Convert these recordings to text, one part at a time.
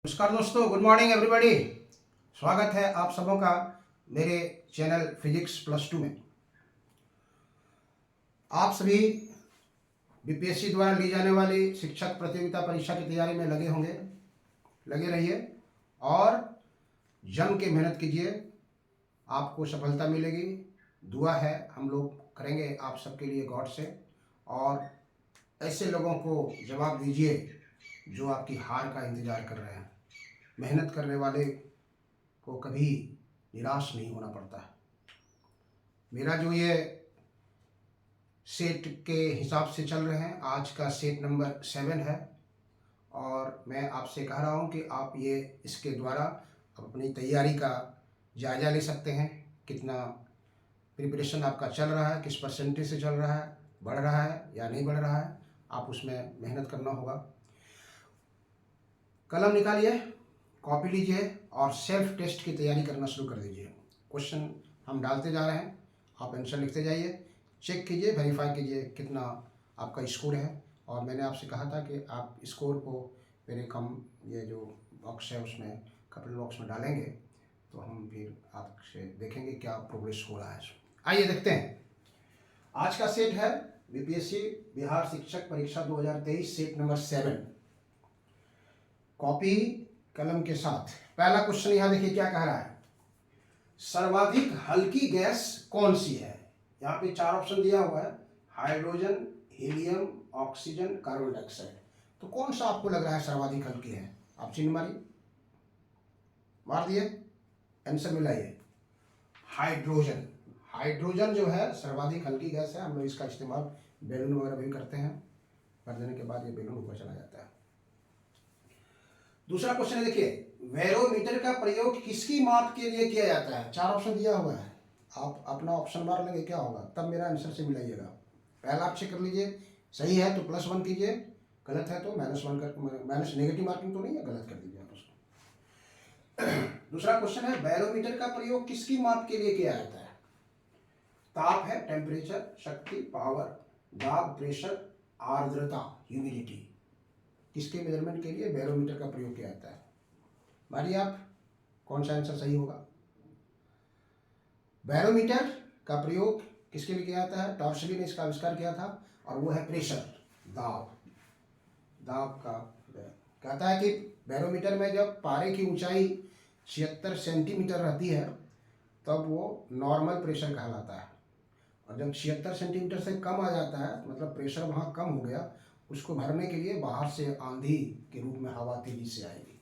नमस्कार दोस्तों, good morning everybody. स्वागत है आप सबों का मेरे चैनल फिजिक्स प्लस 2 में। आप सभी बीपीएससी द्वारा ली जाने वाली शिक्षक प्रतियोगिता परीक्षा की तैयारी में लगे रहिए और जम के मेहनत कीजिए, आपको सफलता मिलेगी। दुआ है हम लोग करेंगे आप सबके लिए गॉड से, और ऐसे लोगों को जवाब दीजिए जो आपकी हार का इंतज़ार कर रहे हैं। मेहनत करने वाले को कभी निराश नहीं होना पड़ता है। मेरा जो ये सेट के हिसाब से चल रहे हैं, आज का सेट नंबर 7 है और मैं आपसे कह रहा हूँ कि आप ये इसके द्वारा अपनी तैयारी का जायज़ा ले सकते हैं। कितना प्रिपरेशन आपका चल रहा है, किस परसेंटेज से चल रहा है, बढ़ रहा है या नहीं बढ़ रहा है, आप उसमें मेहनत करना होगा। कलम निकालिए, कॉपी लीजिए और सेल्फ टेस्ट की तैयारी करना शुरू कर दीजिए। क्वेश्चन हम डालते जा रहे हैं, आप आंसर लिखते जाइए, चेक कीजिए, वेरीफाई कीजिए कितना आपका स्कोर है। और मैंने आपसे कहा था कि आप स्कोर को मेरे ये जो बॉक्स है उसमें, कमेंट बॉक्स में डालेंगे तो हम फिर आपसे देखेंगे क्या प्रोग्रेस हो रहा है। आइए देखते हैं। आज का सेट है बीपीएससी बिहार शिक्षक परीक्षा 2023 सेट नंबर 7। कॉपी कलम के साथ पहला क्वेश्चन यहां देखिए क्या कह रहा है। सर्वाधिक हल्की गैस कौन सी है? यहाँ पे 4 ऑप्शन दिया हुआ है, hydrogen, helium, oxygen, carbon dioxide. तो कौन सा आपको लग रहा है सर्वाधिक हल्की है? आप चिन्ह मार दिए, आंसर मिलाइए। हाइड्रोजन। हाइड्रोजन जो है सर्वाधिक हल्की गैस है। हम लोग इसका इस्तेमाल बैलून वगैरह भी करते हैं, कर देने के बाद ये बैलून ऊपर चला जाता है। दूसरा क्वेश्चन है, देखिए, बैरोमीटर का प्रयोग किसकी माप के लिए किया जाता है? 4 ऑप्शन दिया हुआ है, आप अपना ऑप्शन मार लेंगे क्या होगा, तब मेरा आंसर से मिलाइएगा। पहला आप चेक कर लीजिए, सही है तो +1 कीजिए, गलत है तो -1 कर, माइनस नेगेटिव मार्किंग तो नहीं है, गलत कर दीजिए आप उसको। दूसरा क्वेश्चन है, बैरोमीटर का प्रयोग किसकी माप के लिए किया जाता है? ताप है, टेम्परेचर, शक्ति, पावर, दाब, प्रेशर, आर्द्रता, ह्यूमिडिटी। किसके मेजरमेंट के लिए बैरोमीटर का प्रयोग किया जाता है? मानिए आप, कौन सा आंसर सही होगा? बैरोमीटर का प्रयोग किसके लिए किया जाता है? टॉर्शली ने इसका आविष्कार किया था और वो है प्रेशर, दाब का। कहता है कि बैरोमीटर में जब पारे की ऊंचाई 76 सेंटीमीटर रहती है तब वो नॉर्मल प्रेशर कहलाता है, और जब 76 सेंटीमीटर से कम आ जाता है मतलब प्रेशर वहाँ कम हो गया, उसको भरने के लिए बाहर से आंधी के रूप में हवा तेजी से आएगी।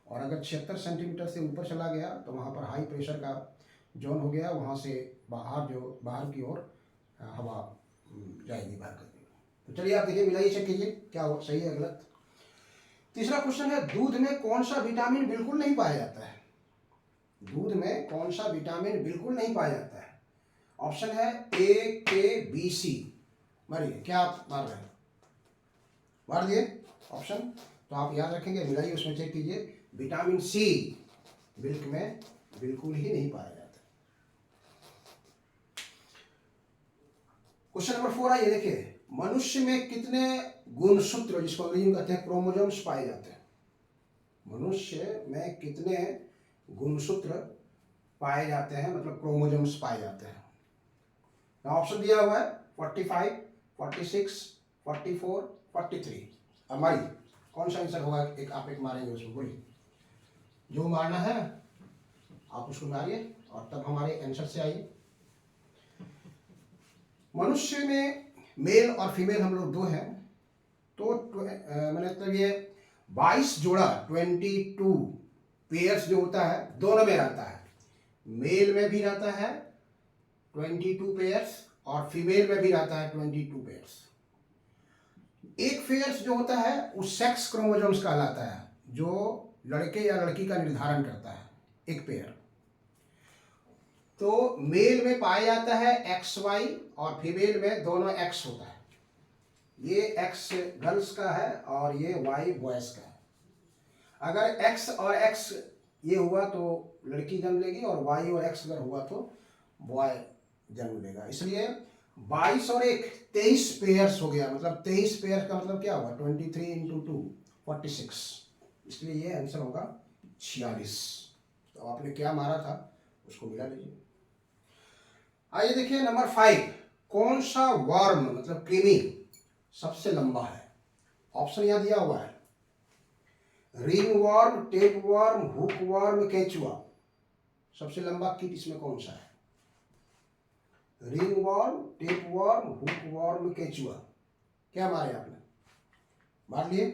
और अगर 76 सेंटीमीटर से ऊपर चला गया तो वहाँ पर हाई प्रेशर का जोन हो गया, वहाँ से बाहर की ओर हवा जाएगी बाहर करके। तो चलिए आप देखिए, मिलाइए, चेक कीजिए क्या हो, सही है गलत। तीसरा क्वेश्चन है, दूध में कौन सा विटामिन बिल्कुल नहीं पाया जाता है? दूध में कौन सा विटामिन बिल्कुल नहीं पाया जाता है? ऑप्शन है A, K, B, C। मारिए, क्या आप मार रहे हैं? मार दिए ऑप्शन, तो आप याद रखेंगे, मिलाइए, उसमें चेक कीजिए। विटामिन सी मिल्क में बिल्कुल ही नहीं पाया जाता। क्वेश्चन नंबर 4 आइए, देखिए, मनुष्य में कितने गुणसूत्र, जिसको अंग्रेजी में कहते हैं क्रोमोसोम्स, पाए जाते हैं? मनुष्य में कितने गुणसूत्र पाए जाते हैं, मतलब क्रोमोसोम्स पाए जाते हैं? ऑप्शन दिया हुआ है 45, 46, 44, 43। अब मारिए, कौन सा आंसर होगा? आप मारेंगे, उसमें बोलिए, जो मारना है आप उसको मारिए और तब हमारे आंसर से आइए। मनुष्य में मेल और फीमेल हम लोग 2 हैं, तो मतलब ये 22 जोड़ा, 22 पेयर्स जो होता है दोनों में रहता है। मेल में भी रहता है 22 पेयर्स और फीमेल में भी रहता है 22 पेयर्स। एक पेयर्स जो होता है उस सेक्स क्रोमोसोम्स कहलाता है, जो लड़के या लड़की का निर्धारण करता है, एक पेयर। तो मेल में पाया जाता है XY और फीमेल में दोनों X होता है। ये X गर्ल्स का है और ये Y बॉयज का है। अगर X और X ये हुआ तो लड़की जन्म लेगी, और Y और X अगर हुआ तो बॉय जन्म लेगा। इसलिए 22 और 1 23 पेयर्स हो गया। मतलब 23 पेयर का मतलब क्या हुआ? 23 × 2 46। इसलिए ये आंसर होगा 46। तो आपने क्या मारा था उसको मिला लीजिए। आइए देखिए नंबर 5, कौन सा वर्म मतलब कृमि सबसे लंबा है? ऑप्शन यहां दिया हुआ है, ring worm, tape worm, hook worm, केचुआ। सबसे लंबा कीट इसमें कौन सा है? Ring worm, tape worm, hook worm, केचुआ। क्या मारे आपने? मार लिए।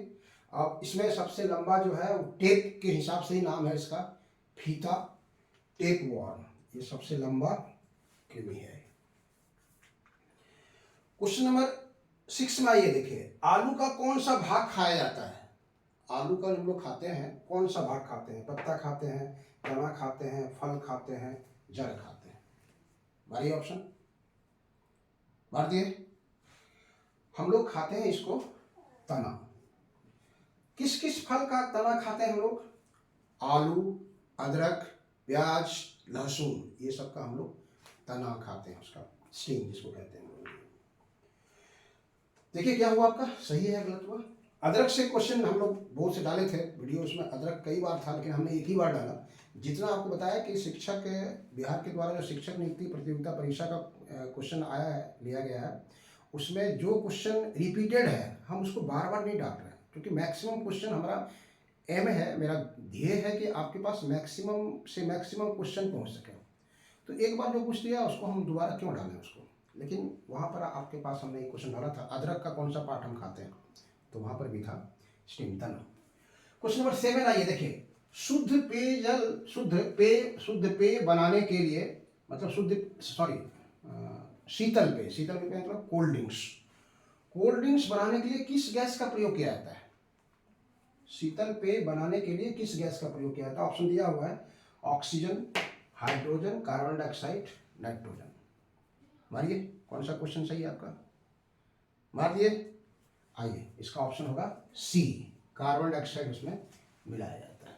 अब इसमें सबसे लंबा जो है वो टेप के हिसाब से ही नाम है इसका, फीता टेप वर्म, ये सबसे लंबा कृमि है। क्वेश्चन नंबर 6 में आइए देखिए, आलू का कौन सा भाग खाया जाता है? आलू का हम लोग खाते हैं, कौन सा भाग खाते हैं? पत्ता खाते हैं, तना खाते हैं, फल खाते हैं, जड़ खाते हैं? मारिए ऑप्शन, मार दिए। हम लोग खाते हैं इसको तना। किस किस फल का तना खाते हैं हम लोग? आलू, अदरक, प्याज, लहसुन, ये सब का हम लोग तना खाते हैं, उसका स्टीम जिसको कहते हैं। देखिए क्या हुआ आपका, सही है गलत हुआ? अदरक से क्वेश्चन हम लोग बहुत से डाले थे वीडियोस में, अदरक कई बार था लेकिन हमने एक ही बार डाला। जितना आपको बताया कि शिक्षक बिहार के द्वारा जो शिक्षक नियुक्ति प्रतियोगिता परीक्षा का क्वेश्चन आया है, लिया गया है, उसमें जो क्वेश्चन रिपीटेड है हम उसको बार बार नहीं डाल रहे हैं, क्योंकि मैक्सिमम क्वेश्चन हमारा एम है, मेरा ध्येय है कि आपके पास मैक्सिमम से मैक्सिमम क्वेश्चन पहुंच सके। तो एक बार जो पूछ दिया उसको हम दोबारा क्यों डालें उसको। लेकिन वहाँ पर आपके पास हमने एक क्वेश्चन डाला था, अदरक का कौन सा पार्ट हम खाते हैं, तो वहाँ पर भी था स्टीम तना। क्वेश्चन नंबर 7 आइए देखिए, शुद्ध पेयजल, शुद्ध पेय बनाने के लिए, मतलब शीतल पेय मतलब कोल्ड ड्रिंक्स, कोल्ड ड्रिंक्स बनाने के लिए किस गैस का प्रयोग किया जाता है? शीतल पेय बनाने के लिए किस गैस का प्रयोग किया जाता है? ऑप्शन दिया हुआ है, oxygen, hydrogen, carbon dioxide, nitrogen. मारिए कौन सा क्वेश्चन सही है आपका, मार दिए। आइए इसका ऑप्शन होगा सी, कार्बन डाइऑक्साइड उसमें मिलाया जाता है।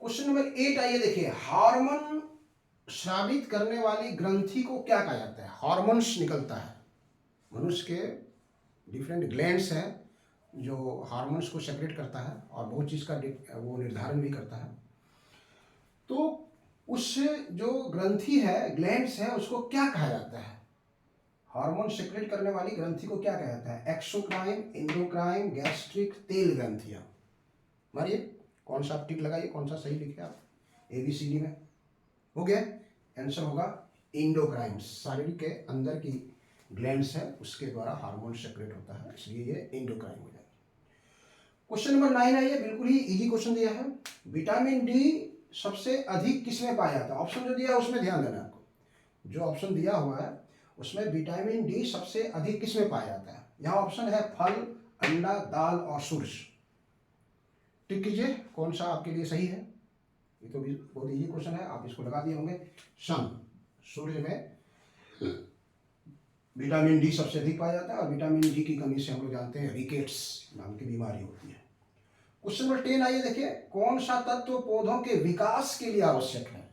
क्वेश्चन नंबर 8 आइए देखिए, हार्मोन स्रावित करने वाली ग्रंथि को क्या कहा जाता है? हार्मोन्स निकलता है, मनुष्य के डिफरेंट ग्लैंड्स हैं जो हार्मोन्स को सेक्रेट करता है और बहुत चीज़ का वो निर्धारण भी करता है। तो उस जो ग्रंथि है, ग्लैंड्स है, उसको क्या कहा जाता है? हार्मोन सेक्रेट करने वाली ग्रंथि को क्या कहा जाता है? एक्सोक्राइन, एंडोक्राइन, गैस्ट्रिक, तेल ग्रंथियां। मारिए कौन सा आप टिक लगाइए, कौन सा सही लिखे आप ABCD में। हो गया, आंसर होगा एंडोक्राइन, शरीर के अंदर की ग्लैंड्स है उसके द्वारा हार्मोन सेक्रेट होता है, इसलिए ये एंडोक्राइन हो जाएगा। क्वेश्चन नंबर 9 आइए, बिल्कुल ही इजी क्वेश्चन दिया है, विटामिन डी सबसे अधिक किसमें पाया जाता है? ऑप्शन जो दिया है उसमें ध्यान देना आपको, जो ऑप्शन दिया हुआ है उसमें विटामिन डी सबसे अधिक किसमें पाया जाता है? यहाँ ऑप्शन है फल, अंडा, दाल और सूर्य। टिक कीजिए कौन सा आपके लिए सही है। ये तो भी बहुत इजी क्वेश्चन है, आप इसको लगा दिए होंगे। सन, सूर्य में विटामिन डी सबसे अधिक पाया जाता है और विटामिन डी की कमी से हम लोग जानते हैं रिकेट्स नाम की बीमारी होती है। क्वेश्चन नंबर 10 आइए देखिए, कौन सा तत्व पौधों के विकास के लिए आवश्यक है?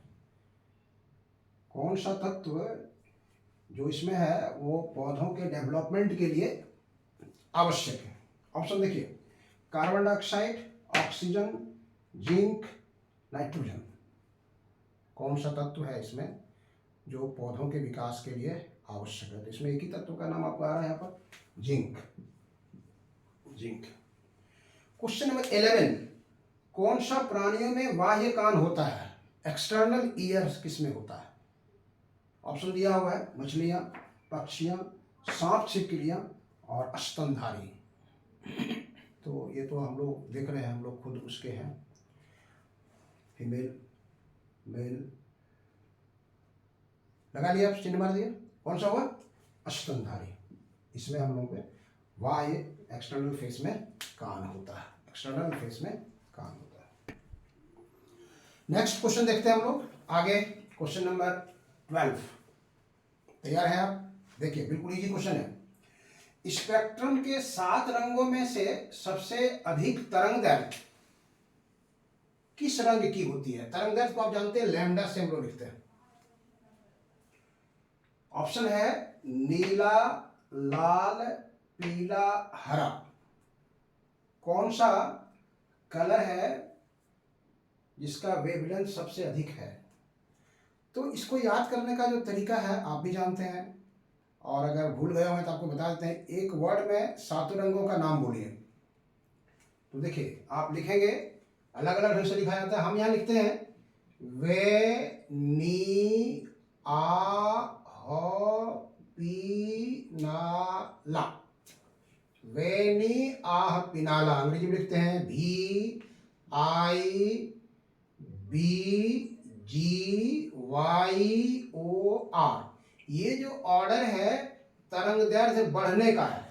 कौन सा तत्व जो इसमें है वो पौधों के डेवलपमेंट के लिए आवश्यक है? ऑप्शन देखिए, carbon dioxide, oxygen, zinc, nitrogen. कौन सा तत्व है इसमें जो पौधों के विकास के लिए आवश्यक है? तो इसमें एक ही तत्व का नाम आपको आ रहा है यहाँ पर, जिंक, जिंक। क्वेश्चन नंबर 11, कौन सा प्राणियों में बाह्य कान होता है? एक्सटर्नल ईयर किसमें होता है? ऑप्शन दिया हुआ है, मछलियां, पक्षियां, सांप छिपकलियां और स्तनधारी। तो ये तो हम लोग देख रहे हैं, हम लोग खुद उसके हैं, फीमेल मेल, लगा लिया, चिन्ह मार दिया। कौन सा हुआ? स्तनधारी। इसमें हम लोग पे बाह्य एक्सटर्नल फेस में कान होता है, एक्सटर्नल फेस में कान होता है। नेक्स्ट क्वेश्चन देखते हैं हम लोग आगे, क्वेश्चन नंबर 12। तैयार है आप? देखिए बिल्कुल इजी क्वेश्चन है, स्पेक्ट्रम के 7 रंगों में से सबसे अधिक तरंगदैर्घ्य किस रंग की होती है? तरंगदैर्घ्य को आप जानते हैं, लैम्डा से हम लोग लिखते हैं। ऑप्शन है नीला, लाल, पीला, हरा। कौन सा कलर है जिसका वेवलेंथ सबसे अधिक है। तो इसको याद करने का जो तरीका है आप भी जानते हैं, और अगर भूल गए हों तो आपको बता देते हैं। एक वर्ड में 7 रंगों का नाम बोलिए। तो देखिए आप लिखेंगे, अलग अलग ढंग से लिखा जाता है। हम यहाँ लिखते हैं वे नी आ ह पी ना ला। वे नी आह पिनाला। अंग्रेजी में लिखते हैं भी आई बी जी वाई ओ आर। ये जो ऑर्डर है तरंग दैर्ध्य बढ़ने का है।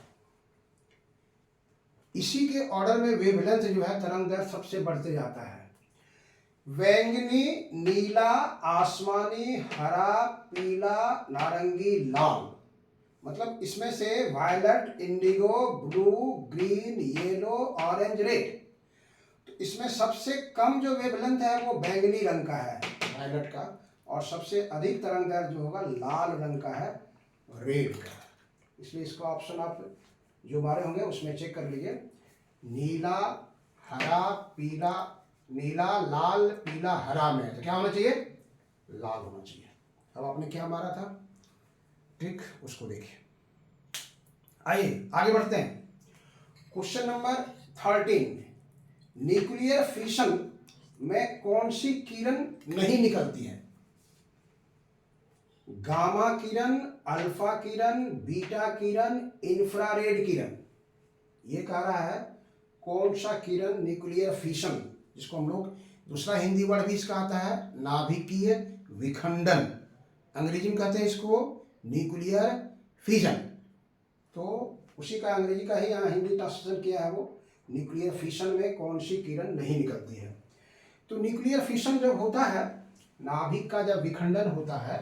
इसी के ऑर्डर में वेवलेंथ जो है तरंग दैर्ध्य सबसे बढ़ते जाता है। बैंगनी, नीला, आसमानी, हरा, पीला, नारंगी, लाल। मतलब इसमें से violet, indigo, blue, green, yellow, orange, red. तो इसमें सबसे कम जो वेवलेंथ है वो बैंगनी रंग का है, वायलेट का, और सबसे अधिक तरंगदैर्ध्य जो होगा लाल रंग का है, रेड का। इसलिए इसका ऑप्शन आप जो मारे होंगे उसमें चेक कर लीजिए। नीला, हरा, पीला, नीला, लाल, पीला, हरा में तो क्या होना चाहिए? लाल होना चाहिए। अब आपने क्या मारा था ट्रिक, उसको देखिए। आइए आगे बढ़ते हैं। क्वेश्चन नंबर 13, न्यूक्लियर फिशन में कौन सी किरण नहीं निकलती है? गामा किरण, अल्फा किरण, बीटा किरण, इंफ्रारेड किरण। ये कह रहा है कौन सा किरण न्यूक्लियर फिशन, जिसको हम लोग दूसरा हिंदी वर्ड भी इसका आता है नाभिकीय विखंडन, अंग्रेजी में कहते हैं इसको न्यूक्लियर फिजन। तो उसी का अंग्रेजी का ही यहाँ हिंदी ट्रांसलेशन किया है वो। न्यूक्लियर फिशन में कौन सी किरण नहीं निकलती है? तो न्यूक्लियर फिशन जब होता है, नाभिक का जब विखंडन होता है,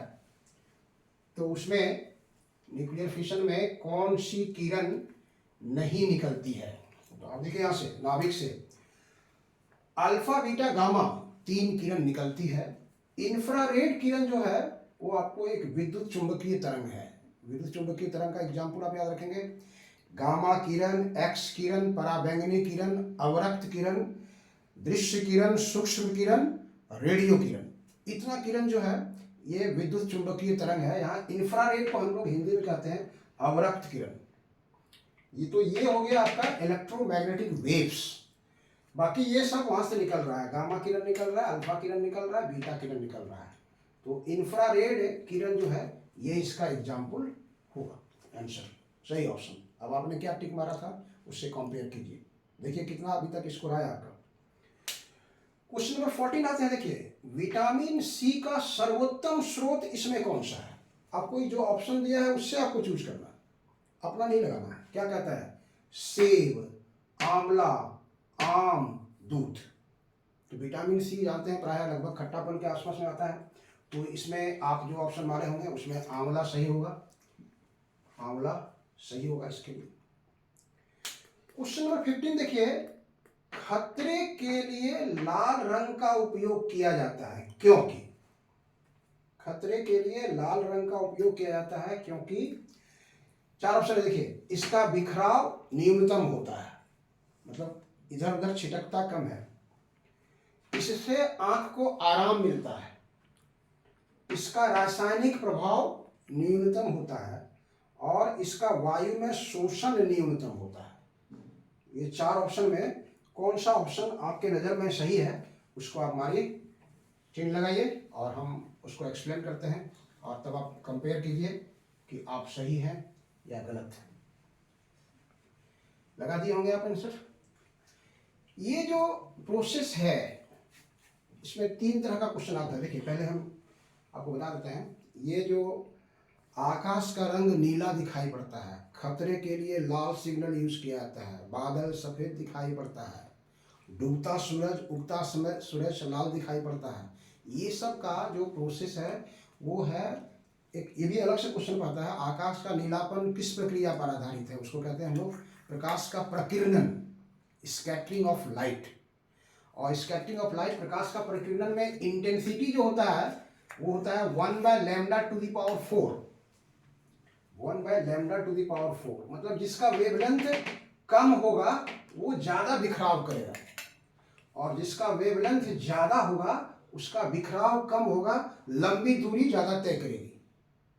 तो उसमें न्यूक्लियर फिशन में कौन सी किरण नहीं निकलती है? तो आप देखिए यहाँ से नाभिक से अल्फा, बीटा, गामा 3 किरण निकलती है। इंफ्रारेड किरण जो है वो आपको एक विद्युत चुंबकीय तरंग है। विद्युत चुंबकीय तरंग का एग्जाम्पल आप याद रखेंगे, गामा किरण, एक्स किरण, पराबैंगनी किरण, अवरक्त किरण, दृश्य किरण, सूक्ष्म किरण, रेडियो किरण। इतना किरण जो है ये विद्युत चुंबकीय तरंग है। यहाँ इंफ्रारेड को हम लोग हिंदी में कहते हैं अवरक्त किरण। ये हो गया आपका इलेक्ट्रोमैग्नेटिक वेव्स। बाकी ये सब वहां से निकल रहा है, गामा किरण निकल रहा है, अल्फा किरण निकल रहा है, बीटा किरण निकल रहा है। तो इंफ्रारेड किरण जो है ये इसका एग्जाम्पल होगा। आंसर सही ऑप्शन। अब आपने क्या टिक मारा था उससे कंपेयर कीजिए, देखिए कितना अभी तक स्कोर आया आपका। क्वेश्चन नंबर 14 आते हैं। देखिए विटामिन सी का सर्वोत्तम स्रोत इसमें कौन सा है? आपको जो ऑप्शन दिया है उससे आपको चूज करना, अपना नहीं लगाना है। क्या कहता है? सेब, आंवला, आम, दूध। तो विटामिन सी जानते हैं प्राय लगभग खट्टापन के आसपास में आता है। तो इसमें आप जो ऑप्शन मारे होंगे उसमें आंवला सही होगा, आंवला सही होगा इसके लिए। क्वेश्चन नंबर 15 देखिए, खतरे के लिए लाल रंग का उपयोग किया जाता है क्योंकि? खतरे के लिए लाल रंग का उपयोग किया जाता है क्योंकि 4 ऑप्शन देखिए, इसका बिखराव न्यूनतम होता है, मतलब इधर उधर छिटकता कम है, इससे आंख को आराम मिलता है, इसका रासायनिक प्रभाव न्यूनतम होता है, और इसका वायु में शोषण न्यूनतम होता है। ये 4 ऑप्शन में कौन सा ऑप्शन आपके नज़र में सही है उसको आप मारिए, चिन्ह लगाइए, और हम उसको एक्सप्लेन करते हैं, और तब आप कंपेयर कीजिए कि आप सही हैं या गलत है। लगा दिए होंगे आप आंसर। ये जो प्रोसेस है इसमें 3 तरह का क्वेश्चन आता है। देखिए पहले हम आपको बता देते हैं, ये जो आकाश का रंग नीला दिखाई पड़ता है, खतरे के लिए लाल सिग्नल यूज किया जाता है, बादल सफ़ेद दिखाई पड़ता है, डूबता सूरज उगता समय सूरज लाल दिखाई पड़ता है। ये सब का जो प्रोसेस है वो है एक, ये भी अलग से क्वेश्चन आता है, आकाश का नीलापन किस प्रक्रिया पर आधारित है? उसको कहते हैं हम लोग प्रकाश का प्रकीर्णन, स्कैटरिंग ऑफ लाइट। और स्कैटरिंग ऑफ लाइट, प्रकाश का प्रकीर्णन में इंटेंसिटी जो होता है वो होता है 1/λ⁴, 1/λ⁴। मतलब जिसका वेवलेंथ कम होगा वो ज़्यादा बिखराव करेगा, और जिसका वेवलेंथ ज़्यादा होगा उसका बिखराव कम होगा, लंबी दूरी ज़्यादा तय करेगी,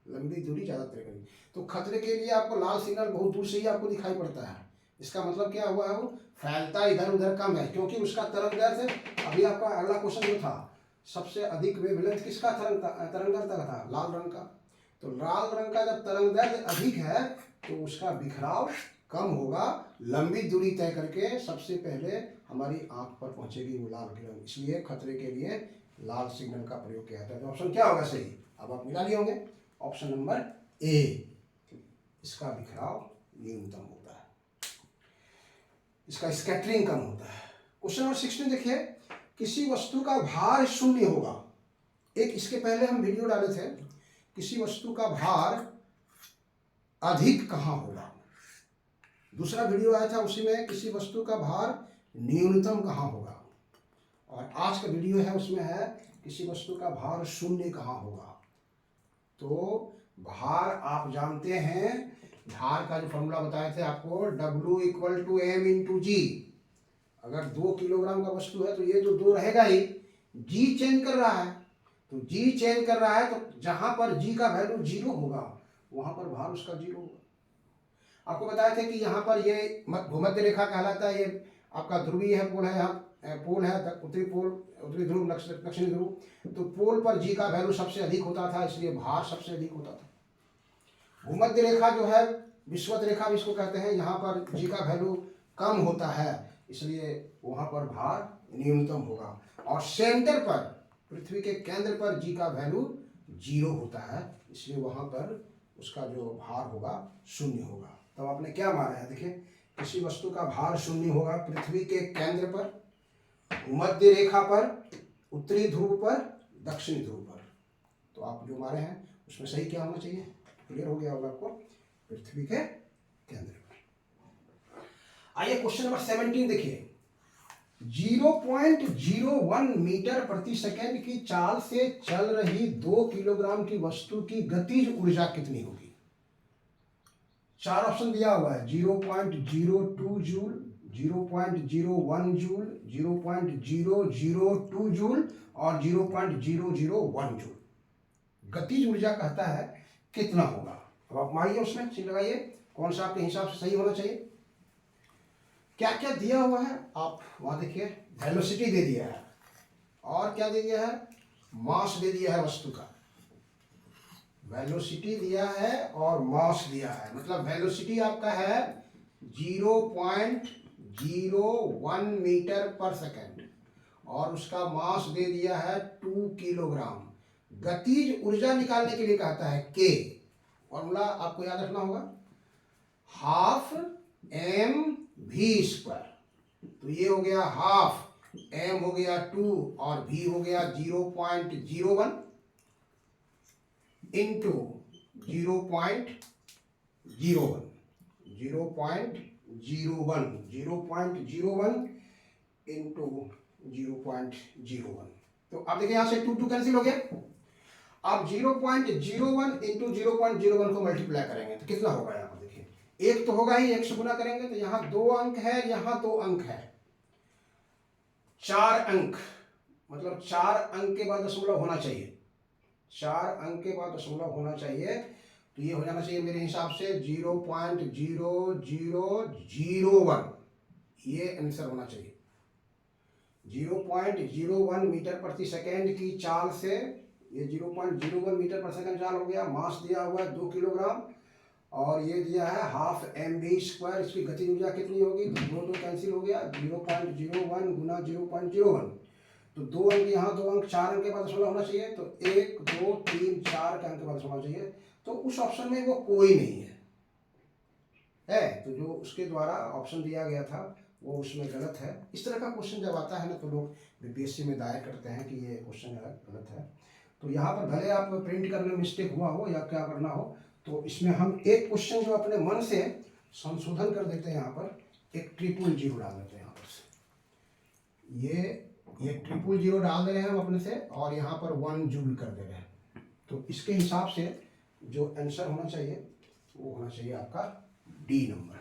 लंबी दूरी ज़्यादा तय करेगी। तो खतरे के लिए आपको लाल सिग्नल बहुत दूर से ही आपको दिखाई पड़ता है। इसका मतलब क्या हुआ है, वो फैलता इधर उधर कम है, क्योंकि उसका तरंगदैर्ध्य, अभी आपका अगला क्वेश्चन जो था, सबसे अधिक वेवलेंथ किसका तरंगदैर्ध्य का था, लाल रंग का। तो लाल रंग का जब तरंगदैर्ध्य अधिक है तो उसका बिखराव कम होगा, लंबी दूरी तय करके सबसे पहले हमारी आंख पर पहुंचेगी वो लाल किरण, इसलिए खतरे के लिए लाल सिग्नल का प्रयोग किया जाता है। तो ऑप्शन क्या होगा सही, अब आप मिला लिए होंगे, ऑप्शन नंबर ए, इसका बिखराव न्यूनतम होता है, इसका स्कैटरिंग कम होता है। क्वेश्चन नंबर 16 देखिए, किसी वस्तु का भार शून्य होगा। एक इसके पहले हम वीडियो डाले थे, किसी वस्तु का भार अधिक कहाँ होगा, दूसरा वीडियो आया था उसी में किसी वस्तु का भार न्यूनतम कहाँ होगा, और आज का वीडियो है उसमें है किसी वस्तु का भार शून्य कहाँ होगा। तो भार आप जानते हैं, भार का जो फॉर्मूला बताए थे आपको, W = m × g। अगर 2 किलोग्राम का वस्तु है तो ये जो 2 रहेगा ही, g चेंज कर रहा है, तो g चेंज कर रहा है तो जहां पर g का वैल्यू 0 होगा वहां पर भार उसका 0 होगा। आपको बताया था कि यहाँ पर ये भूमध्य रेखा कहलाता है, ये आपका ध्रुवीय है, पोल है, यहाँ पोल है, उत्तरी पोल, उत्तरी ध्रुव, दक्षिणी ध्रुव। तो पोल पर जी का वैल्यू सबसे अधिक होता था, इसलिए भार सबसे अधिक होता था। भूमध्य रेखा जो है, विषुवत रेखा भी इसको कहते हैं, यहाँ पर जी का वैल्यू कम होता है, इसलिए वहाँ पर भार न्यूनतम होगा। और सेंटर पर, पृथ्वी के केंद्र पर जी का वैल्यू 0 होता है, इसलिए वहाँ पर उसका जो भार होगा शून्य होगा। तब आपने क्या माना है, देखिए, किसी वस्तु का भार शून्य होगा पृथ्वी के केंद्र पर, भूमध्य रेखा पर, उत्तरी ध्रुव पर, दक्षिणी ध्रुव पर। तो आप जो मारे हैं उसमें सही क्या होना चाहिए, क्लियर हो गया होगा आपको, पृथ्वी के केंद्र पर। आइए क्वेश्चन नंबर 17 देखिए, 0.01 मीटर प्रति सेकंड की चाल से चल रही 2 किलोग्राम की वस्तु की गतिज ऊर्जा कितनी होगी। 4 ऑप्शन दिया हुआ है, 0.02 जूल, 0.01 जूल, 0.002 जूल और 0.001 जूल। गतिज ऊर्जा कहता है कितना होगा। अब आप मारिए, उसमें चीज लगाइए, कौन सा आपके हिसाब से सही होना चाहिए। क्या क्या दिया हुआ है आप वहां देखिए, वेलोसिटी दे दिया है, और क्या दे दिया है, मास दे दिया है वस्तु का, वेलोसिटी दिया है और मास दिया है। मतलब वेलोसिटी आपका है 0.01 मीटर पर सेकंड और उसका मास दे दिया है 2 किलोग्राम। गतिज ऊर्जा निकालने के लिए कहता है के, फॉर्मूला आपको याद रखना होगा, ½ mv²। तो ये हो गया हाफ, m हो गया 2 और v हो गया 0.01 इंटू 0.01 इंटू 0.01। तो आप देखिए यहाँ से 2 कैंसिल हो गया। आप 0.01 इंटू 0.01 को मल्टीप्लाई करेंगे तो कितना होगा, यहाँ पर देखिए, एक तो होगा ही, 1 से गुना करेंगे तो यहाँ 2 अंक है, यहाँ 2 अंक है, 4 अंक, मतलब 4 अंक के बाद दशमलव होना चाहिए, 4 अंक के बाद दशमलव होना चाहिए। तो ये हो जाना चाहिए मेरे हिसाब से 0.0001, ये आंसर होना चाहिए। 0.01 मीटर प्रति सेकेंड की चाल से ये 0.01 मीटर पर सेकंड चाल हो गया। मास दिया हुआ है 2 किलोग्राम और ये दिया है ½ mv²। इसकी गति ऊर्जा कितनी होगी, 2 कैंसिल हो गया, 0.01 गुना 0.01, तो 2 अंक यहाँ, 2 अंक, 4 अंक के बाद दशमलव होना चाहिए। तो 1 2 3 4 के अंक के बाद दशमलव होना चाहिए। तो उस ऑप्शन में वो कोई नहीं है। तो जो उसके द्वारा ऑप्शन दिया गया था वो उसमें गलत है। इस तरह का क्वेश्चन जब आता है ना तो लोग बीपीएससी में दायर करते हैं कि ये क्वेश्चन गलत है। तो यहाँ पर भले आप प्रिंट करने में मिस्टेक हुआ हो या क्या करना हो, तो इसमें हम एक क्वेश्चन जो अपने मन से संशोधन कर देते हैं, यहाँ पर एक 000 डाल देते हैं यहाँ पर से, ये 000 डाल दे रहे हैं हम अपने से और यहाँ पर 1 जूल कर दे रहे हैं। तो इसके हिसाब से जो आंसर होना चाहिए वो होना चाहिए आपका डी नंबर।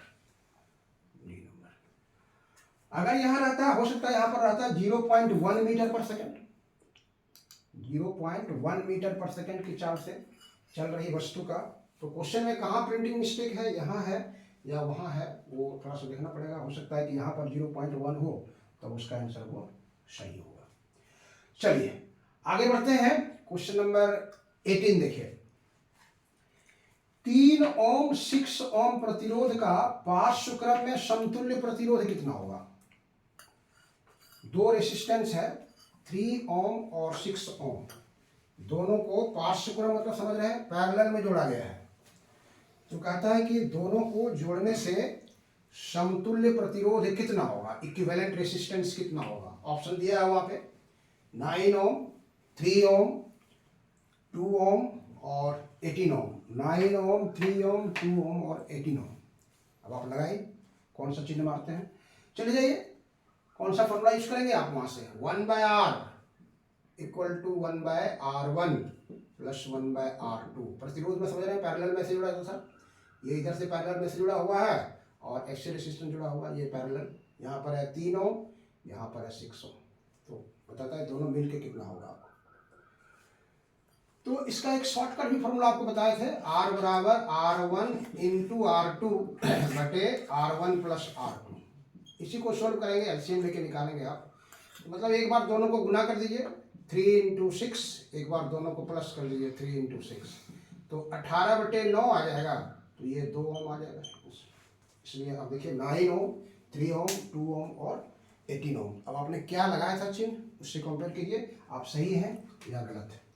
अगर यहाँ रहता है, हो सकता है यहाँ पर रहता है 0.1 मीटर पर सेकेंड, 0.1 मीटर पर सेकेंड की चाल से चल रही वस्तु का, तो क्वेश्चन में कहाँ प्रिंटिंग मिस्टेक है, यहाँ है या वहाँ है, वो थोड़ा सा देखना पड़ेगा। हो सकता है कि यहाँ पर 0.1 हो, तब उसका आंसर वो सही होगा। चलिए आगे बढ़ते हैं। क्वेश्चन नंबर 18 देखिए। 3 ओम 6 ओम प्रतिरोध का पार्श्व क्रम में समतुल्य प्रतिरोध कितना होगा? दो रेसिस्टेंस है, 3 ओम और 6 ओम, दोनों को पार्श्व क्रम मतलब समझ रहे हैं, पैरेलल में जोड़ा गया है। तो कहता है कि दोनों को जोड़ने से समतुल्य प्रतिरोध कितना होगा, इक्विवेलेंट रेसिस्टेंस कितना होगा। ऑप्शन दिया है वहां पे 9 ओम, 3 ओम, 2 ओम और 18 ओम। 9 ओम, 3 ओम, 2 ओम और 18 ओम। अब आप लगाइए कौन सा चिन्ह मारते हैं। चले जाइए, कौन सा फॉर्मूला यूज करेंगे आप वहां से, 1/r equal to 1/r1 plus 1/r2। प्रतिरोध में समझ रहे हैं, पैरेलल में से जुड़ा है सर, ये इधर से पैरेलल में से जुड़ा हुआ है और एक्सियल रेसिस्टेंस जुड़ा हुआ है, ये पैरेलल। यहाँ पर है 3 ओम, यहाँ पर है 6 ओम। तो बताता है दोनों मिलके कितना होगा आपको। तो इसका एक शॉर्टकट भी फॉर्मूला आपको बताए थे, R बराबर R1 इंटू R2 बटे R1 प्लस R2। इसी को सोल्व करेंगे, एलसीएम लेके निकालेंगे आप। मतलब एक बार दोनों को गुना कर दीजिए, 3 इंटू 6, एक बार दोनों को प्लस कर दीजिए 3 इंटू 6, तो 18/9 आ जाएगा, तो ये 2 ओम आ जाएगा। इसलिए आप देखिए 9 ओम, 3 ओम, 2 ओम और 18 ओम। अब आपने क्या लगाया था चिन्ह, उससे कंपेयर कीजिए आप सही है या गलत है।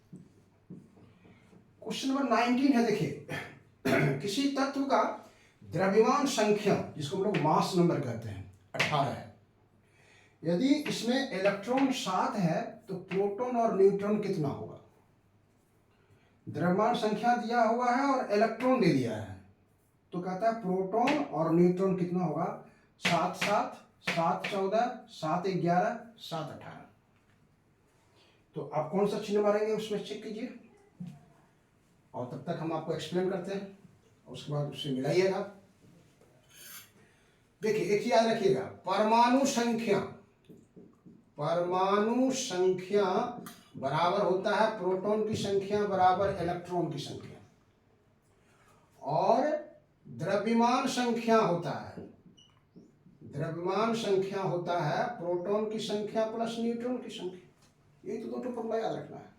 क्वेश्चन नंबर 19 है देखिए। किसी तत्व का द्रव्यमान संख्या, जिसको हम लोग मास नंबर कहते हैं, 18 है। यदि इसमें इलेक्ट्रॉन 7 है तो प्रोटॉन और न्यूट्रॉन कितना होगा। द्रव्यमान संख्या दिया हुआ है और इलेक्ट्रॉन दे दिया है, तो कहता है प्रोटॉन और न्यूट्रॉन कितना होगा। 7 7, 7 14, 7 11, 7 18। तो आप कौन सा चिन्ह मारेंगे उसमें चेक कीजिए, और तब तक हम आपको एक्सप्लेन करते हैं, उसके बाद उससे मिलाइएगा। देखिए एक याद रखिएगा, परमाणु संख्या बराबर होता है प्रोटॉन की संख्या बराबर इलेक्ट्रॉन की संख्या, और द्रव्यमान संख्या होता है प्रोटॉन की संख्या प्लस न्यूट्रॉन की संख्या। ये तो दो फॉर्मूला याद रखना है।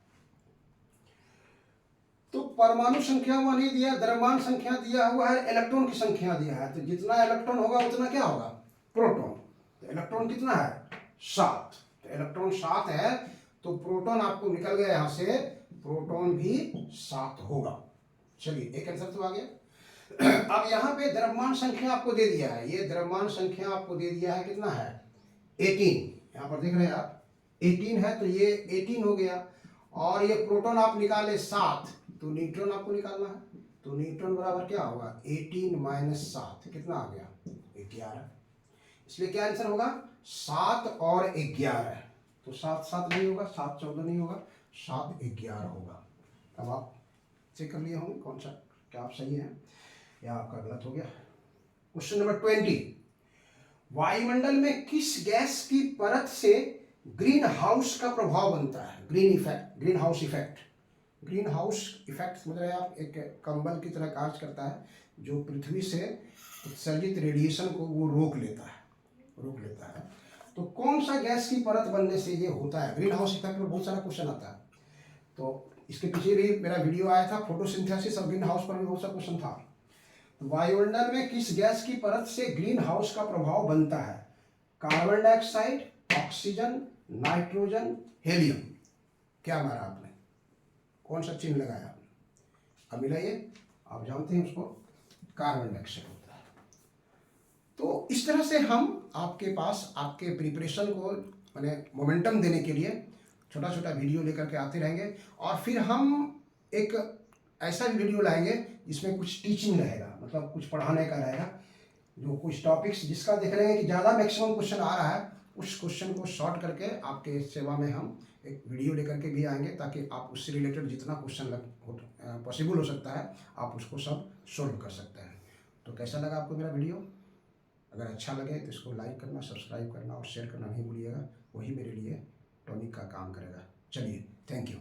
तो परमाणु संख्या वहां नहीं दिया, द्रव्यमान संख्या दिया हुआ है, इलेक्ट्रॉन की संख्या दिया है, तो जितना इलेक्ट्रॉन होगा उतना क्या होगा, प्रोटॉन। तो इलेक्ट्रॉन कितना है, 7। तो इलेक्ट्रॉन 7 है, तो प्रोटॉन आपको निकल गया यहां से, प्रोटॉन भी 7 होगा। चलिए एक आंसर तो आ गया। अब यहाँ पे द्रव्यमान संख्या आपको दे दिया है, ये द्रव्यमान संख्या आपको दे दिया है, कितना है 18। यहाँ पर देख रहे हैं आप 18 है, तो ये 18 हो गया। और ये प्रोटॉन आप निकाले 7, तो न्यूट्रॉन आपको निकालना है, तो न्यूट्रॉन बराबर क्या होगा 18 माइनस 7, कितना आ गया 11। इसलिए क्या आंसर होगा 7 और 11। तो 7 7 नहीं होगा, 7 14 नहीं होगा, 7 11 होगा। अब आप चेक कर लिए होंगे कौन सा, क्या आप सही है या आपका गलत हो गया। Question number 20। वायुमंडल में किस गैस की परत से ग्रीन हाउस का प्रभाव बनता है, green house effect. Green house effect समझ रहे हैं आप, एक कंबल की तरह कार्य करता है, जो पृथ्वी से उत्सर्जित रेडिएशन को वो रोक लेता है। तो कौन सा गैस की परत बनने से ये होता है। ग्रीन हाउस इफेक्ट में बहुत सारा क्वेश्चन आता है, तो इसके पीछे भी मेरा वीडियो आया था, फोटोसिंथेसिस और ग्रीन हाउस पर भी बहुत सा क्वेश्चन था। तो वायुमंडल में किस गैस की परत से ग्रीन हाउस का प्रभाव बनता है। Carbon dioxide, oxygen, nitrogen, helium. क्या मारा आपने, कौन सा चिन्ह लगाया आपने, अब मिलाइए। आप जानते हैं उसको कार्बन डाइऑक्साइड होता है। तो इस तरह से हम आपके पास आपके प्रिपरेशन को माने मोमेंटम देने के लिए छोटा छोटा वीडियो लेकर के आते रहेंगे, और फिर हम एक ऐसा वीडियो लाएंगे जिसमें कुछ टीचिंग रहेगा, मतलब कुछ पढ़ाने का रहेगा, जो कुछ टॉपिक्स जिसका देख रहे हैं कि ज़्यादा मैक्सिमम क्वेश्चन आ रहा है, उस क्वेश्चन को शॉर्ट करके आपके सेवा में हम एक वीडियो लेकर के भी आएंगे, ताकि आप उससे रिलेटेड जितना क्वेश्चन पॉसिबल हो सकता है आप उसको सब सोल्व कर सकते हैं। तो कैसा लगा आपको मेरा वीडियो, अगर अच्छा लगे तो इसको लाइक करना, सब्सक्राइब करना और शेयर करना नहीं भूलिएगा। वही मेरे लिए टॉनिक का काम करेगा। चलिए, थैंक यू।